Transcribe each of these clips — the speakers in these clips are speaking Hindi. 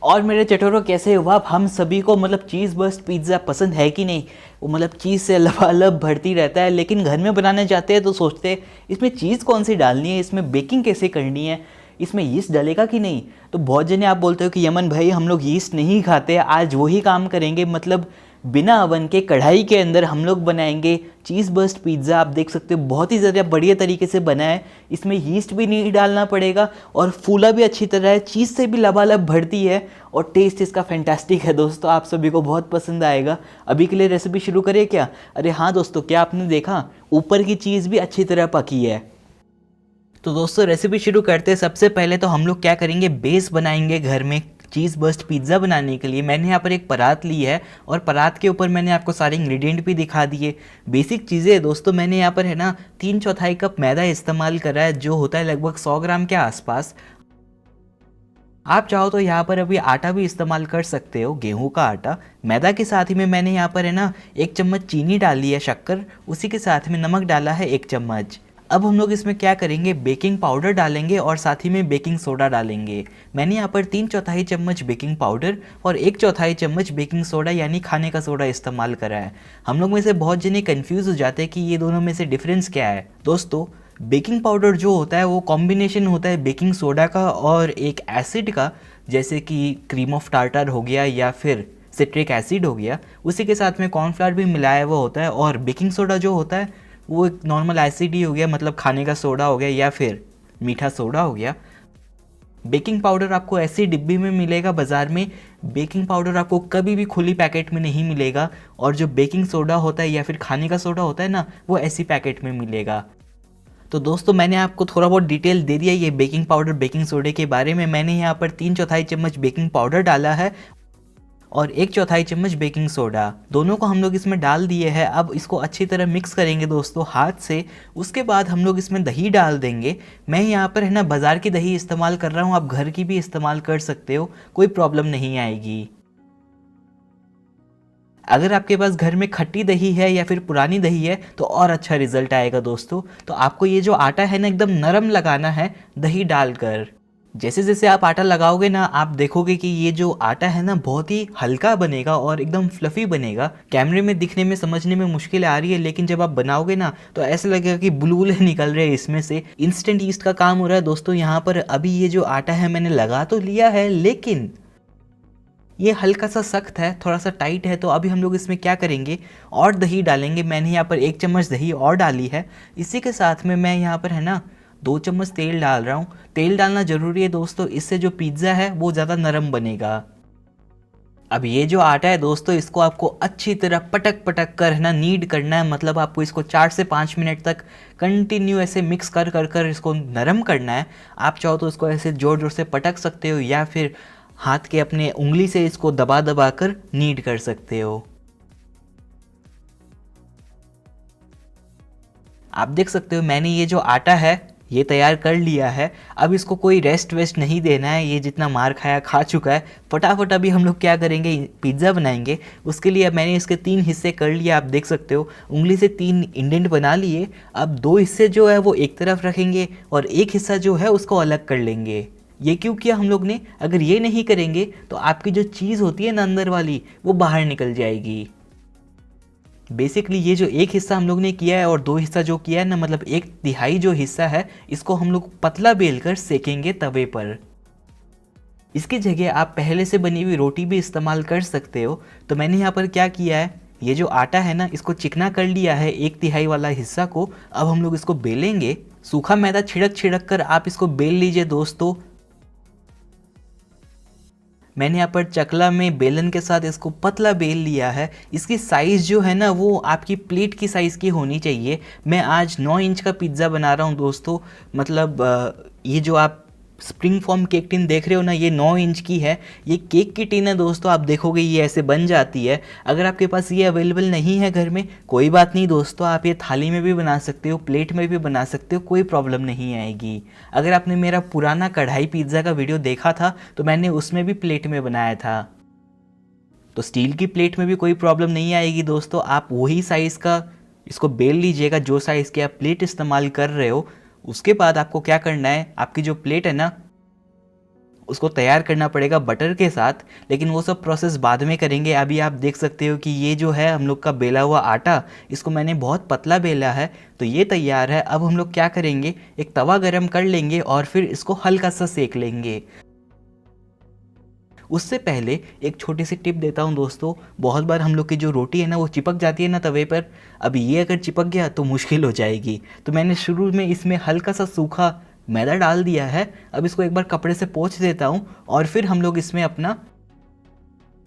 और मेरे चटोरों कैसे हुआ। हम सभी को मतलब चीज़ बर्स्ट पिज़्ज़ा पसंद है कि नहीं। वो मतलब चीज़ से लबालब भरती रहता है, लेकिन घर में बनाने जाते हैं तो सोचते हैं इसमें चीज़ कौन सी डालनी है, इसमें बेकिंग कैसे करनी है, इसमें यीस्ट डलेगा कि नहीं। तो बहुत जने आप बोलते हो कि यमन भाई हम लोग यीस्ट नहीं खाते, आज वही काम करेंगे। मतलब बिना अवन के कढ़ाई के अंदर हम लोग बनाएंगे चीज़ बर्स्ट पिज़्ज़ा। आप देख सकते हो बहुत ही ज़्यादा बढ़िया तरीके से बना है। इसमें यीस्ट भी नहीं डालना पड़ेगा और फूला भी अच्छी तरह है, चीज़ से भी लबालब भरती है और टेस्ट इसका फैंटास्टिक है दोस्तों। आप सभी को बहुत पसंद आएगा। अभी के लिए रेसिपी शुरू करें क्या? अरे हाँ दोस्तों, क्या आपने देखा ऊपर की चीज़ भी अच्छी तरह पकी है। तो दोस्तों रेसिपी शुरू करते हैं। सबसे पहले तो हम लोग क्या करेंगे, बेस बनाएंगे घर में चीज़ बर्स्ट पिज़्ज़ा बनाने के लिए। मैंने यहाँ पर एक परात ली है और परात के ऊपर मैंने आपको सारे इंग्रेडिएंट भी दिखा दिए। बेसिक चीज़ें है दोस्तों। मैंने यहाँ पर है ना 3/4 कप मैदा इस्तेमाल करा है, जो होता है लगभग 100 ग्राम के आसपास। आप चाहो तो यहाँ पर अभी आटा भी इस्तेमाल कर सकते हो, गेहूं का आटा। मैदा के साथ ही में मैंने यहाँ पर है ना 1 चम्मच चीनी डाली है, शक्कर, उसी के साथ में नमक डाला है 1 चम्मच। अब हम लोग इसमें क्या करेंगे, बेकिंग पाउडर डालेंगे और साथ ही में बेकिंग सोडा डालेंगे। मैंने यहाँ पर 3/4 चम्मच बेकिंग पाउडर और 1/4 चम्मच बेकिंग सोडा यानी खाने का सोडा इस्तेमाल करा है। हम लोग में से बहुत जने कंफ्यूज हो जाते हैं कि ये दोनों में से डिफरेंस क्या है। दोस्तों बेकिंग पाउडर जो होता है वो कॉम्बिनेशन होता है बेकिंग सोडा का और एक एसिड का, जैसे कि क्रीम ऑफ टार्टर हो गया या फिर सिट्रिक एसिड हो गया। उसी के साथ में कॉर्नफ्लावर भी मिलाया हुआ होता है। और बेकिंग सोडा जो होता है वो एक नॉर्मल एसिड ही हो गया, मतलब खाने का सोडा हो गया या फिर मीठा सोडा हो गया। बेकिंग पाउडर आपको ऐसी डिब्बी में मिलेगा बाज़ार में। बेकिंग पाउडर आपको कभी भी खुली पैकेट में नहीं मिलेगा। और जो बेकिंग सोडा होता है या फिर खाने का सोडा होता है ना, वो ऐसी पैकेट में मिलेगा। तो दोस्तों मैंने आपको थोड़ा बहुत डिटेल दे दिया ये बेकिंग पाउडर बेकिंग सोडे के बारे में। मैंने यहाँ पर 3/4 चम्मच बेकिंग पाउडर डाला है और 1/4 चम्मच बेकिंग सोडा, दोनों को हम लोग इसमें डाल दिए हैं। अब इसको अच्छी तरह मिक्स करेंगे दोस्तों हाथ से। उसके बाद हम लोग इसमें दही डाल देंगे। मैं यहाँ पर है ना बाज़ार की दही इस्तेमाल कर रहा हूँ, आप घर की भी इस्तेमाल कर सकते हो, कोई प्रॉब्लम नहीं आएगी। अगर आपके पास घर में खट्टी दही है या फिर पुरानी दही है तो और अच्छा रिजल्ट आएगा दोस्तों। तो आपको ये जो आटा है ना एकदम नरम लगाना है दही डालकर। जैसे जैसे आप आटा लगाओगे ना, आप देखोगे कि ये जो आटा है ना बहुत ही हल्का बनेगा और एकदम फ्लफी बनेगा। कैमरे में दिखने में समझने में मुश्किल आ रही है, लेकिन जब आप बनाओगे ना तो ऐसा लगेगा कि बुलबुले निकल रहे हैं इसमें से। इंस्टेंट ईस्ट का काम हो रहा है दोस्तों यहाँ पर। अभी ये जो आटा है मैंने लगा तो लिया है, लेकिन ये हल्का सा सख्त है, थोड़ा सा टाइट है। तो अभी हम लोग इसमें क्या करेंगे, और दही डालेंगे। मैंने यहाँ पर 1 चम्मच दही और डाली है। इसी के साथ में मैं यहाँ पर है ना 2 चम्मच तेल डाल रहा हूँ। तेल डालना ज़रूरी है दोस्तों, इससे जो पिज़्ज़ा है वो ज़्यादा नरम बनेगा। अब ये जो आटा है दोस्तों, इसको आपको अच्छी तरह पटक पटक कर है ना नीड करना है। मतलब आपको इसको 4 से 5 मिनट तक कंटिन्यू ऐसे मिक्स कर कर कर इसको नरम करना है। आप चाहो तो इसको ऐसे ज़ोर ज़ोर से पटक सकते हो या फिर हाथ के अपने उंगली से इसको दबा दबा कर नीड कर सकते हो। आप देख सकते हो मैंने ये जो आटा है ये तैयार कर लिया है। अब इसको कोई रेस्ट वेस्ट नहीं देना है, ये जितना मार खाया खा चुका है। फटाफट अभी हम लोग क्या करेंगे, पिज़्ज़ा बनाएंगे। उसके लिए अब मैंने इसके 3 हिस्से कर लिए। आप देख सकते हो उंगली से 3 इंडेंट बना लिए। अब 2 हिस्से जो है वो एक तरफ रखेंगे और एक हिस्सा जो है उसको अलग कर लेंगे। ये क्यों किया हम लोग ने, अगर ये नहीं करेंगे तो आपकी जो चीज़ होती है ना अंदर वाली, वो बाहर निकल जाएगी। बेसिकली ये जो एक हिस्सा हम लोग ने किया है और 2 हिस्सा जो किया है ना, मतलब 1/3 जो हिस्सा है इसको हम लोग पतला बेल कर सेकेंगे तवे पर। इसकी जगह आप पहले से बनी हुई रोटी भी इस्तेमाल कर सकते हो। तो मैंने यहाँ पर क्या किया है, ये जो आटा है ना इसको चिकना कर लिया है 1/3 वाला हिस्सा को। अब हम लोग इसको बेलेंगे। सूखा मैदा छिड़क छिड़क कर आप इसको बेल लीजिए दोस्तों। मैंने यहाँ पर चकला में बेलन के साथ इसको पतला बेल लिया है। इसकी साइज़ जो है ना वो आपकी प्लेट की साइज़ की होनी चाहिए। मैं आज 9 इंच का पिज़्ज़ा बना रहा हूँ दोस्तों। मतलब ये जो आप स्प्रिंग फॉर्म केक टिन देख रहे हो ना, ये 9 इंच की है। ये केक की टिन है दोस्तों, आप देखोगे ये ऐसे बन जाती है। अगर आपके पास ये अवेलेबल नहीं है घर में, कोई बात नहीं दोस्तों, आप ये थाली में भी बना सकते हो, प्लेट में भी बना सकते हो, कोई प्रॉब्लम नहीं आएगी। अगर आपने मेरा पुराना कढ़ाई पिज़्ज़ा का वीडियो देखा था तो मैंने उसमें भी प्लेट में बनाया था। तो स्टील की प्लेट में भी कोई प्रॉब्लम नहीं आएगी दोस्तों। आप वही साइज़ का इसको बेल लीजिएगा जो साइज़ की आप प्लेट इस्तेमाल कर रहे हो। उसके बाद आपको क्या करना है, आपकी जो प्लेट है ना उसको तैयार करना पड़ेगा बटर के साथ, लेकिन वो सब प्रोसेस बाद में करेंगे। अभी आप देख सकते हो कि ये जो है हम लोग का बेला हुआ आटा, इसको मैंने बहुत पतला बेला है, तो ये तैयार है। अब हम लोग क्या करेंगे, एक तवा गरम कर लेंगे और फिर इसको हल्का सा सेक लेंगे। उससे पहले एक छोटी सी टिप देता हूँ दोस्तों, बहुत बार हम लोग की जो रोटी है ना वो चिपक जाती है ना तवे पर। अब ये अगर चिपक गया तो मुश्किल हो जाएगी, तो मैंने शुरू में इसमें हल्का सा सूखा मैदा डाल दिया है। अब इसको एक बार कपड़े से पोंछ देता हूँ और फिर हम लोग इसमें अपना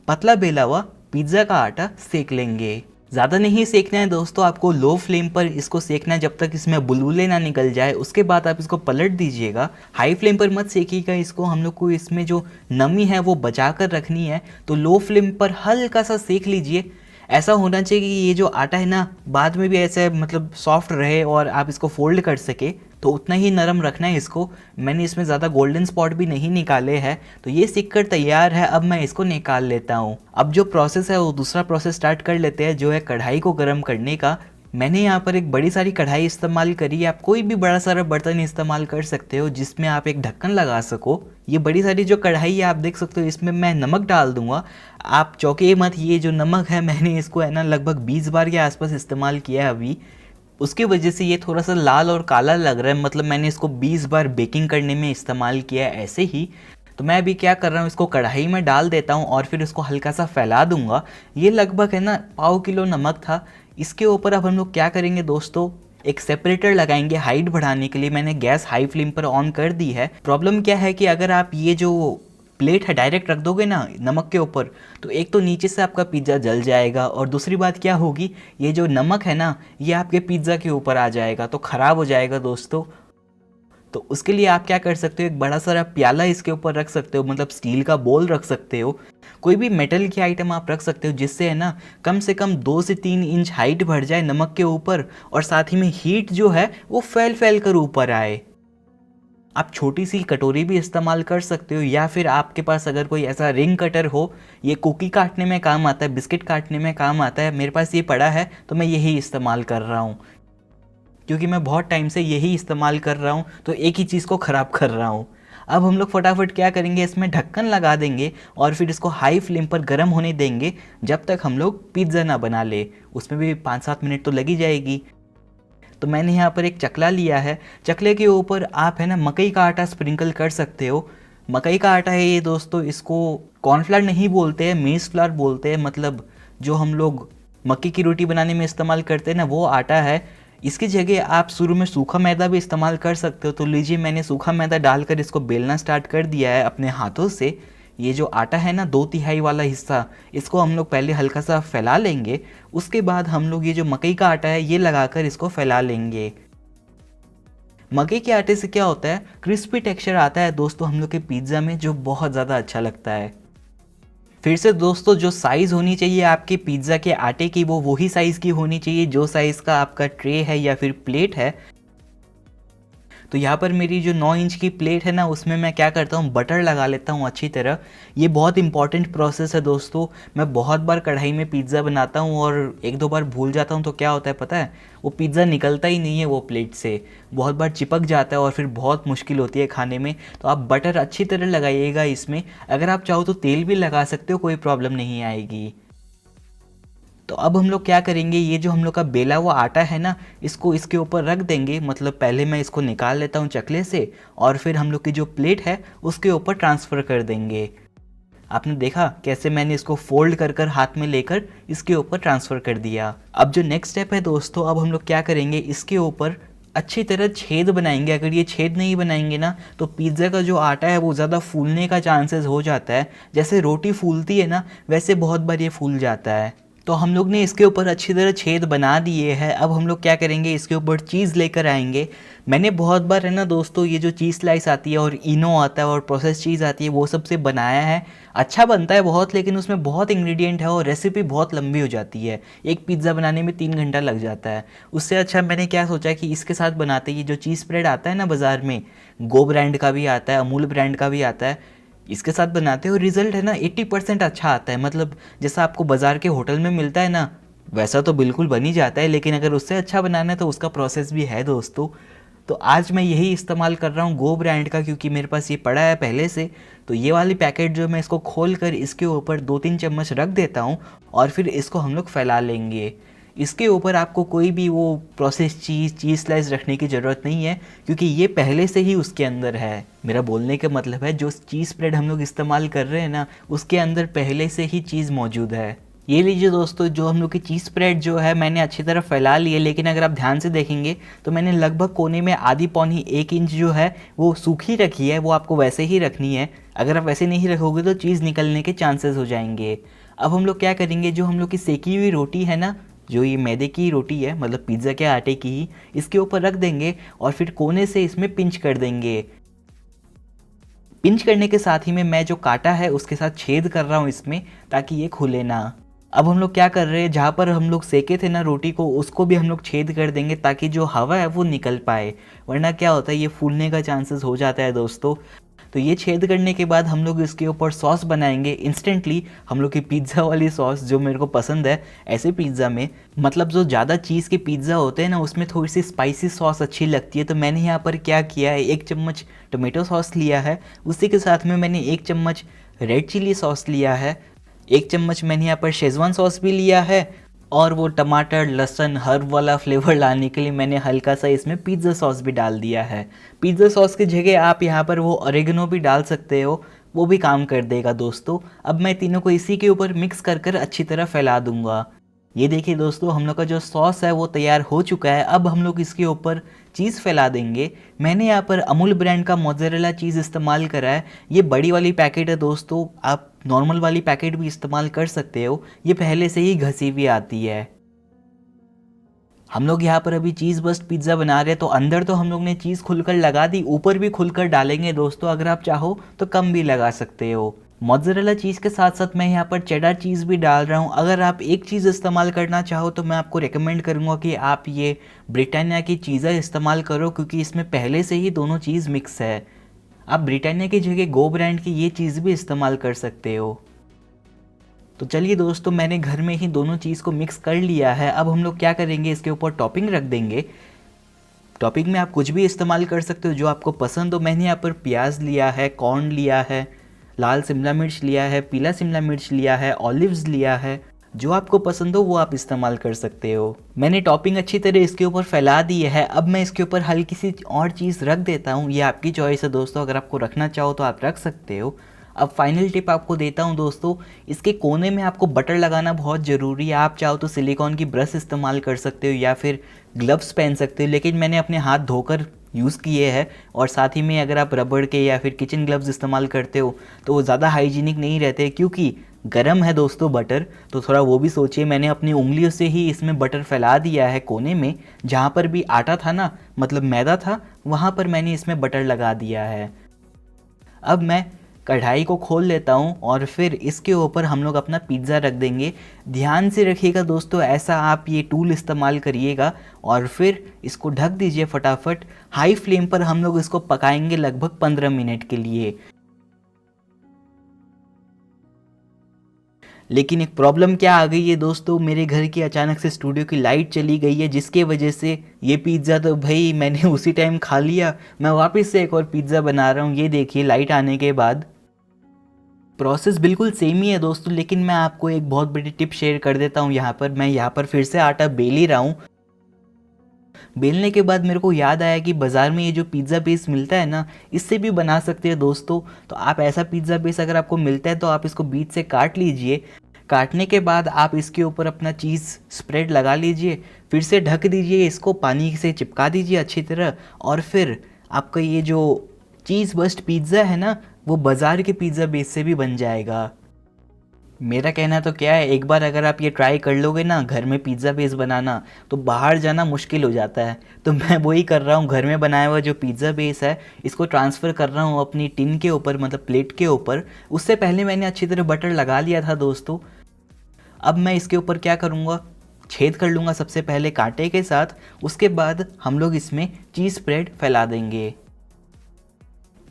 पतला बेला हुआ पिज्ज़ा का आटा सेक लेंगे। ज़्यादा नहीं सेकना है दोस्तों, आपको लो फ्लेम पर इसको सेकना है जब तक इसमें बुलबुले ना निकल जाए। उसके बाद आप इसको पलट दीजिएगा। हाई फ्लेम पर मत सेकिएगा इसको, हम लोग को इसमें जो नमी है वो बचा कर रखनी है, तो लो फ्लेम पर हल्का सा सेक लीजिए। ऐसा होना चाहिए कि ये जो आटा है ना बाद में भी ऐसे मतलब सॉफ्ट रहे और आप इसको फोल्ड कर सके, तो उतना ही नरम रखना है इसको। मैंने इसमें ज़्यादा गोल्डन स्पॉट भी नहीं निकाले हैं, तो ये सिक कर तैयार है। अब मैं इसको निकाल लेता हूँ। अब जो प्रोसेस है वो दूसरा प्रोसेस स्टार्ट कर लेते हैं, जो है कढ़ाई को गर्म करने का। मैंने यहाँ पर एक बड़ी सारी कढ़ाई इस्तेमाल करी है। आप कोई भी बड़ा सारा बर्तन इस्तेमाल कर सकते हो जिसमें आप एक ढक्कन लगा सको। ये बड़ी सारी जो कढ़ाई है आप देख सकते हो, इसमें मैं नमक डाल दूंगा। आप चौंकिए मत, ये जो नमक है मैंने इसको है ना लगभग 20 बार के आसपास इस्तेमाल किया है अभी। उसकी वजह से ये थोड़ा सा लाल और काला लग रहा है, मतलब मैंने इसको 20 बार बेकिंग करने में इस्तेमाल किया है ऐसे ही। तो मैं अभी क्या कर रहा हूँ, इसको कढ़ाई में डाल देता हूँ और फिर इसको हल्का सा फैला दूंगा। ये लगभग है ना पाव किलो नमक था। इसके ऊपर अब हम लोग क्या करेंगे दोस्तों, एक सेपरेटर लगाएंगे हाइट बढ़ाने के लिए। मैंने गैस हाई फ्लेम पर ऑन कर दी है। प्रॉब्लम क्या है कि अगर आप ये जो प्लेट है डायरेक्ट रख दोगे ना नमक के ऊपर, तो एक तो नीचे से आपका पिज़्ज़ा जल जाएगा और दूसरी बात क्या होगी, ये जो नमक है ना ये आपके पिज़्ज़ा के ऊपर आ जाएगा तो ख़राब हो जाएगा दोस्तों। तो उसके लिए आप क्या कर सकते हो, एक बड़ा सारा प्याला इसके ऊपर रख सकते हो, मतलब स्टील का बोल रख सकते हो। कोई भी मेटल की आइटम आप रख सकते हो जिससे है ना कम से कम 2 से 3 इंच हाइट बढ़ जाए नमक के ऊपर, और साथ ही में हीट जो है वो फैल फैल कर ऊपर आए। आप छोटी सी कटोरी भी इस्तेमाल कर सकते हो, या फिर आपके पास अगर कोई ऐसा रिंग कटर हो, ये कुकी काटने में काम आता है, बिस्किट काटने में काम आता है। मेरे पास ये पड़ा है तो मैं यही इस्तेमाल कर रहा हूँ, क्योंकि मैं बहुत टाइम से यही इस्तेमाल कर रहा हूँ, तो एक ही चीज़ को ख़राब कर रहा हूँ। अब हम लोग फटाफट क्या करेंगे, इसमें ढक्कन लगा देंगे और फिर इसको हाई फ्लेम पर गर्म होने देंगे जब तक हम लोग पिज़्ज़ा ना बना ले। उसमें भी 5-7 मिनट तो लगी जाएगी। तो मैंने यहाँ पर एक चकला लिया है। चकले के ऊपर आप है ना मकई का आटा स्प्रिंकल कर सकते हो। मकई का आटा है ये दोस्तों, इसको कॉर्नफ्लावर नहीं बोलते हैं, मेज़ फ्लावर बोलते हैं। मतलब जो हम लोग मक्की की रोटी बनाने में इस्तेमाल करते हैं ना वो आटा है। इसकी जगह आप शुरू में सूखा मैदा भी इस्तेमाल कर सकते हो। तो लीजिए मैंने सूखा मैदा डालकर इसको बेलना स्टार्ट कर दिया है अपने हाथों से। ये जो आटा है ना 2/3 वाला हिस्सा, इसको हम लोग पहले हल्का सा फैला लेंगे। उसके बाद हम लोग ये जो मकई का आटा है ये लगाकर इसको फैला लेंगे। मकई के आटे से क्या होता है, क्रिस्पी टेक्सचर आता है दोस्तों हम लोग के पिज़्ज़ा में, जो बहुत ज़्यादा अच्छा लगता है। फिर से दोस्तों, जो साइज़ होनी चाहिए आपके पिज़्ज़ा के आटे की वो वही साइज़ की होनी चाहिए जो साइज़ का आपका ट्रे है या फिर प्लेट है। तो यहाँ पर मेरी जो 9 इंच की प्लेट है ना उसमें मैं क्या करता हूँ, बटर लगा लेता हूँ अच्छी तरह। ये बहुत इंपॉर्टेंट प्रोसेस है दोस्तों। मैं बहुत बार कढ़ाई में पिज़्ज़ा बनाता हूँ और 1-2 बार भूल जाता हूँ, तो क्या होता है पता है, वो पिज़्ज़ा निकलता ही नहीं है वो प्लेट से, बहुत बार चिपक जाता है और फिर बहुत मुश्किल होती है खाने में। तो आप बटर अच्छी तरह लगाइएगा इसमें। अगर आप चाहो तो तेल भी लगा सकते हो, कोई प्रॉब्लम नहीं आएगी। तो अब हम लोग क्या करेंगे, ये जो हम लोग का बेला हुआ आटा है ना इसको इसके ऊपर रख देंगे। मतलब पहले मैं इसको निकाल लेता हूँ चकले से और फिर हम लोग की जो प्लेट है उसके ऊपर ट्रांसफ़र कर देंगे। आपने देखा कैसे मैंने इसको फोल्ड कर कर हाथ में लेकर इसके ऊपर ट्रांसफ़र कर दिया। अब जो नेक्स्ट स्टेप है दोस्तों, अब हम लोग क्या करेंगे, इसके ऊपर अच्छी तरह छेद बनाएंगे। अगर ये छेद नहीं बनाएंगे ना तो पिज़्ज़ा का जो आटा है वो ज़्यादा फूलने का चांसेस हो जाता है। जैसे रोटी फूलती है ना वैसे बहुत बार ये फूल जाता है। तो हम लोग ने इसके ऊपर अच्छी तरह छेद बना दिए हैं। अब हम लोग क्या करेंगे, इसके ऊपर चीज़ लेकर आएंगे। मैंने बहुत बार है ना दोस्तों ये जो चीज़ स्लाइस आती है और इनो आता है और प्रोसेस चीज़ आती है वो सब से बनाया है। अच्छा बनता है बहुत, लेकिन उसमें बहुत इंग्रेडिएंट है और रेसिपी बहुत लंबी हो जाती है। एक पिज़्ज़ा बनाने में 3 घंटा लग जाता है। उससे अच्छा मैंने क्या सोचा कि इसके साथ बनाते, ये जो चीज़ स्प्रेड आता है ना बाज़ार में, गो ब्रांड का भी आता है, अमूल ब्रांड का भी आता है, इसके साथ बनाते हो रिज़ल्ट है ना 80% अच्छा आता है। मतलब जैसा आपको बाज़ार के होटल में मिलता है ना वैसा तो बिल्कुल बन ही जाता है, लेकिन अगर उससे अच्छा बनाना है तो उसका प्रोसेस भी है दोस्तों। तो आज मैं यही इस्तेमाल कर रहा हूँ गो ब्रांड का, क्योंकि मेरे पास ये पड़ा है पहले से। तो ये वाली पैकेट जो मैं इसको खोल कर इसके ऊपर 2-3 चम्मच रख देता हूँ और फिर इसको हम लोग फैला लेंगे। इसके ऊपर आपको कोई भी वो प्रोसेस चीज़ स्लाइस रखने की ज़रूरत नहीं है, क्योंकि ये पहले से ही उसके अंदर है। मेरा बोलने का मतलब है जो चीज़ स्प्रेड हम लोग इस्तेमाल कर रहे हैं ना, उसके अंदर पहले से ही चीज़ मौजूद है। ये लीजिए दोस्तों, जो हम लोग की चीज़ स्प्रेड जो है मैंने अच्छी तरह फैला ली है, लेकिन अगर आप ध्यान से देखेंगे तो मैंने लगभग कोने में आधी पौनी 1 इंच जो है वो सूखी रखी है। वो आपको वैसे ही रखनी है, अगर आप वैसे नहीं रखोगे तो चीज़ निकलने के चांसेस हो जाएंगे। अब हम लोग क्या करेंगे, जो हम लोग की सेकी हुई रोटी है ना, जो ये मैदे की रोटी है मतलब पिज़्ज़ा के आटे की ही, इसके ऊपर रख देंगे और फिर कोने से इसमें पिंच कर देंगे। पिंच करने के साथ ही में मैं जो काटा है उसके साथ छेद कर रहा हूँ इसमें, ताकि ये खुले ना। अब हम लोग क्या कर रहे हैं, जहाँ पर हम लोग सेके थे ना रोटी को, उसको भी हम लोग छेद कर देंगे ताकि जो हवा है वो निकल पाए, वरना क्या होता है ये फूलने का चांसेस हो जाता है दोस्तों। तो ये छेद करने के बाद हम लोग इसके ऊपर सॉस बनाएंगे इंस्टेंटली, हम लोग की पिज़्ज़ा वाली सॉस जो मेरे को पसंद है। ऐसे पिज़्ज़ा में मतलब जो ज़्यादा चीज़ के पिज़्ज़ा होते हैं ना, उसमें थोड़ी सी स्पाइसी सॉस अच्छी लगती है। तो मैंने यहाँ पर क्या किया है, 1 चम्मच टोमेटो सॉस लिया है, उसी के साथ में मैंने 1 चम्मच रेड चिली सॉस लिया है, 1 चम्मच मैंने यहाँ पर शेजवान सॉस भी लिया है, और वो टमाटर लहसुन हर्ब वाला फ्लेवर लाने के लिए मैंने हल्का सा इसमें पिज़्ज़ा सॉस भी डाल दिया है। पिज़्ज़ा सॉस की जगह आप यहाँ पर वो ऑरिगेनो भी डाल सकते हो, वो भी काम कर देगा दोस्तों। अब मैं तीनों को इसी के ऊपर मिक्स कर कर अच्छी तरह फैला दूंगा। ये देखिए दोस्तों, हम लोग का जो सॉस है वो तैयार हो चुका है। अब हम लोग इसके ऊपर चीज़ फैला देंगे। मैंने यहाँ पर अमूल ब्रांड का मोज़रेला चीज़ इस्तेमाल करा है। ये बड़ी वाली पैकेट है दोस्तों, आप नॉर्मल वाली पैकेट भी इस्तेमाल कर सकते हो, ये पहले से ही घसी हुई आती है। हम लोग यहाँ पर अभी चीज़ बस्ट पिज़्ज़ा बना रहे हैं, तो अंदर तो हम लोग ने चीज़ खुलकर लगा दी, ऊपर भी खुलकर डालेंगे दोस्तों। अगर आप चाहो तो कम भी लगा सकते हो। मोज़रेला चीज़ के साथ साथ मैं यहाँ पर चेडर चीज़ भी डाल रहा हूँ। अगर आप एक चीज़ इस्तेमाल करना चाहो तो मैं आपको रेकमेंड करूँगा कि आप ये ब्रिटानिया की चीज़ें इस्तेमाल करो, क्योंकि इसमें पहले से ही दोनों चीज़ मिक्स है। आप ब्रिटानिया की जगह गो ब्रांड की ये चीज़ भी इस्तेमाल कर सकते हो। तो चलिए दोस्तों, मैंने घर में ही दोनों चीज़ को मिक्स कर लिया है। अब हम लोग क्या करेंगे, इसके ऊपर टॉपिंग रख देंगे। टॉपिंग में आप कुछ भी इस्तेमाल कर सकते हो जो आपको पसंद हो। मैंने यहाँ पर प्याज लिया है, कॉर्न लिया है, लाल शिमला मिर्च लिया है, पीला शिमला मिर्च लिया है, ऑलिव्स लिया है। जो आपको पसंद हो वो आप इस्तेमाल कर सकते हो। मैंने टॉपिंग अच्छी तरह इसके ऊपर फैला दी है। अब मैं इसके ऊपर हल्की सी और चीज़ रख देता हूँ। ये आपकी चॉइस है दोस्तों, अगर आपको रखना चाहो तो आप रख सकते हो। अब फाइनल टिप आपको देता हूँ दोस्तों, इसके कोने में आपको बटर लगाना बहुत ज़रूरी है। आप चाहो तो सिलिकॉन की ब्रश इस्तेमाल कर सकते हो या फिर ग्लव्स पहन सकते हो, लेकिन मैंने अपने हाथ धोकर यूज़ किए हैं। और साथ ही में अगर आप रबड़ के या फिर किचन ग्लव्स इस्तेमाल करते हो तो वो ज़्यादा हाइजीनिक नहीं रहते, क्योंकि गर्म है दोस्तों बटर। तो थोड़ा वो भी सोचिए। मैंने अपनी उंगलियों से ही इसमें बटर फैला दिया है कोने में, जहाँ पर भी आटा था ना, मतलब मैदा था, वहाँ पर मैंने इसमें बटर लगा दिया है। अब मैं कढ़ाई को खोल लेता हूँ और फिर इसके ऊपर हम लोग अपना पिज़्ज़ा रख देंगे। ध्यान से रखिएगा दोस्तों, ऐसा आप ये टूल इस्तेमाल करिएगा और फिर इसको ढक दीजिए फटाफट। हाई फ्लेम पर हम लोग इसको पकाएंगे लगभग 15 मिनट के लिए। लेकिन एक प्रॉब्लम क्या आ गई है दोस्तों, मेरे घर की अचानक से स्टूडियो की लाइट चली गई है, जिसके वजह से ये पिज़्ज़ा तो भाई मैंने उसी टाइम खा लिया। मैं वापस से एक और पिज़्ज़ा बना रहा हूँ। ये देखिए लाइट आने के बाद प्रोसेस बिल्कुल सेम ही है दोस्तों, लेकिन मैं आपको एक बहुत बड़ी टिप शेयर कर देता हूँ। यहाँ पर मैं यहाँ पर फिर से आटा बेल ही रहा हूँ। बेलने के बाद मेरे को याद आया कि बाज़ार में ये जो पिज़्ज़ा बेस मिलता है ना, इससे भी बना सकते हैं दोस्तों। तो आप ऐसा पिज़्ज़ा बेस अगर आपको मिलता है तो आप इसको बीच से काट लीजिए। काटने के बाद आप इसके ऊपर अपना चीज़ स्प्रेड लगा लीजिए, फिर से ढक दीजिए, इसको पानी से चिपका दीजिए अच्छी तरह, और फिर आपका ये जो चीज़ बस्ट पिज़्ज़ा है ना, वो बाज़ार के पिज़्ज़ा बेस से भी बन जाएगा। मेरा कहना तो क्या है, एक बार अगर आप ये ट्राई कर लोगे ना घर में पिज़्ज़ा बेस बनाना, तो बाहर जाना मुश्किल हो जाता है। तो मैं वही कर रहा हूँ, घर में बनाया हुआ जो पिज़्ज़ा बेस है इसको ट्रांसफ़र कर रहा हूँ अपनी टिन के ऊपर, मतलब प्लेट के ऊपर। उससे पहले मैंने अच्छी तरह बटर लगा लिया था दोस्तों। अब मैं इसके ऊपर क्या करूँगा, छेद कर लूँगा सबसे पहले कांटे के साथ। उसके बाद हम लोग इसमें चीज़ स्प्रेड फैला देंगे।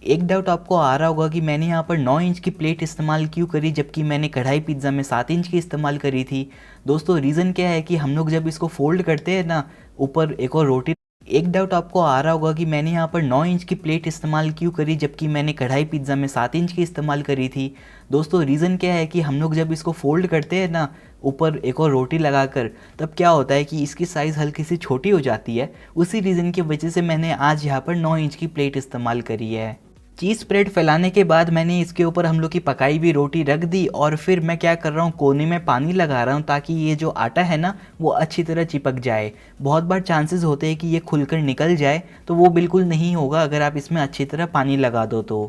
एक डाउट आपको आ रहा होगा कि मैंने यहाँ पर 9 इंच की प्लेट इस्तेमाल क्यों करी, जबकि मैंने कढ़ाई पिज़्ज़ा में 7 इंच की इस्तेमाल करी थी। दोस्तों रीज़न क्या है कि हम लोग जब इसको फोल्ड करते हैं ना, ऊपर एक और रोटी एक डाउट आपको आ रहा होगा कि मैंने यहाँ पर 9 इंच की प्लेट इस्तेमाल क्यों करी जबकि मैंने कढ़ाई पिज़्ज़ा में 7 इंच की इस्तेमाल करी थी। दोस्तों रीज़न क्या है कि हम लोग जब इसको फोल्ड करते हैं ना ऊपर एक और रोटी लगाकर, तब क्या होता है कि इसकी साइज़ हल्की सी छोटी हो जाती है। उसी रीज़न की वजह से मैंने आज यहाँ पर 9 इंच की प्लेट इस्तेमाल करी है। चीज़ स्प्रेड फैलाने के बाद मैंने इसके ऊपर हम लोग की पकाई हुई रोटी रख दी और फिर मैं क्या कर रहा हूँ, कोने में पानी लगा रहा हूँ ताकि ये जो आटा है ना वो अच्छी तरह चिपक जाए। बहुत बार चांसेस होते हैं कि ये खुलकर निकल जाए, तो वो बिल्कुल नहीं होगा अगर आप इसमें अच्छी तरह पानी लगा दो तो।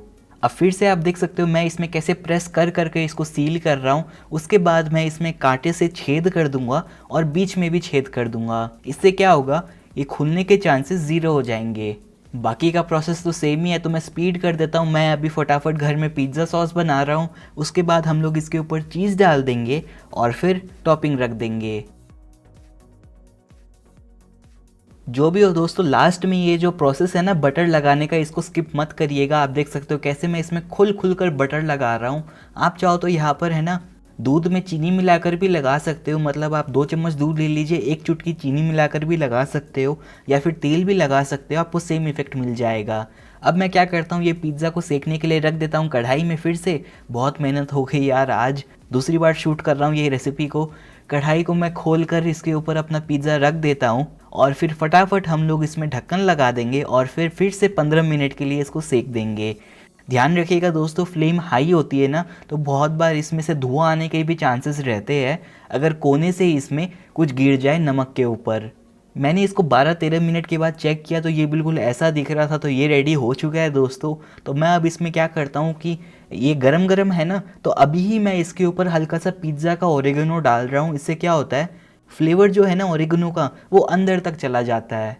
अब फिर से आप देख सकते हो मैं इसमें कैसे प्रेस कर करके इसको सील कर रहा हूँ। उसके बाद मैं इसमें कांटे से छेद कर दूंगा और बीच में भी छेद कर दूंगा। इससे क्या होगा, ये खुलने के चांसेस ज़ीरो हो जाएंगे। बाकी का प्रोसेस तो सेम ही है, तो मैं स्पीड कर देता हूँ। मैं अभी फटाफट घर में पिज़्ज़ा सॉस बना रहा हूँ। उसके बाद हम लोग इसके ऊपर चीज़ डाल देंगे और फिर टॉपिंग रख देंगे। जो भी हो दोस्तों, लास्ट में ये जो प्रोसेस है ना बटर लगाने का, इसको स्किप मत करिएगा। आप देख सकते हो कैसे मैं इसमें खुल खुल कर बटर लगा रहा हूँ। आप चाहो तो यहाँ पर है ना दूध में चीनी मिलाकर भी लगा सकते हो, मतलब आप 2 चम्मच दूध ले लीजिए, 1 चुटकी चीनी मिलाकर भी लगा सकते हो, या फिर तेल भी लगा सकते हो, आपको सेम इफेक्ट मिल जाएगा। अब मैं क्या करता हूँ, ये पिज़्ज़ा को सेकने के लिए रख देता हूँ कढ़ाई में। फिर से बहुत मेहनत हो गई यार, आज दूसरी बार शूट कर रहा हूँ ये रेसिपी को। कढ़ाई को मैं खोल कर इसके ऊपर अपना पिज़्ज़ा रख देता हूँ और फिर फटाफट हम लोग इसमें ढक्कन लगा देंगे और फिर से 15 मिनट के लिए इसको सेक देंगे। ध्यान रखिएगा दोस्तों, फ्लेम हाई होती है ना तो बहुत बार इसमें से धुआं आने के भी चांसेस रहते हैं अगर कोने से इसमें कुछ गिर जाए नमक के ऊपर। मैंने इसको 12-13 मिनट के बाद चेक किया तो ये बिल्कुल ऐसा दिख रहा था, तो ये रेडी हो चुका है दोस्तों। तो मैं अब इसमें क्या करता हूँ कि ये गरम गरम है ना, तो अभी ही मैं इसके ऊपर हल्का सा पिज़्ज़ा का ओरिगेनो डाल रहा हूँ। इससे क्या होता है, फ्लेवर जो है ना ओरिगेनो का वो अंदर तक चला जाता है।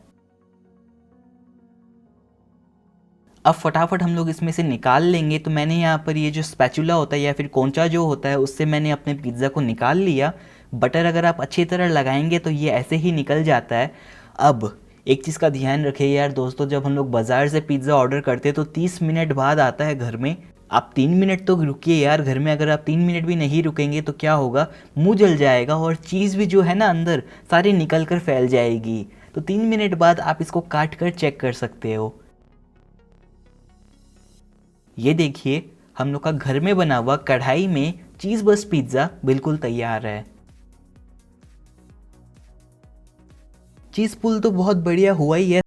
अब फटाफट हम लोग इसमें से निकाल लेंगे। तो मैंने यहाँ पर ये जो स्पैचुला होता है या फिर कोंचा जो होता है उससे मैंने अपने पिज़्ज़ा को निकाल लिया। बटर अगर आप अच्छी तरह लगाएंगे तो ये ऐसे ही निकल जाता है। अब एक चीज़ का ध्यान रखिए यार दोस्तों, जब हम लोग बाज़ार से पिज़्ज़ा ऑर्डर करते हैं तो 30 मिनट बाद आता है घर में। आप 3 मिनट तो रुकिए यार घर में, अगर आप 3 मिनट भी नहीं रुकेंगे तो क्या होगा, मुंह जल जाएगा और चीज़ भी जो है ना अंदर सारी निकल कर फैल जाएगी। तो 3 मिनट बाद आप इसको काट कर चेक कर सकते हो। ये देखिए हम लोग का घर में बना हुआ कढ़ाई में चीज़ बस पिज़्ज़ा बिल्कुल तैयार है। चीज़ पुल तो बहुत बढ़िया हुआ ही है।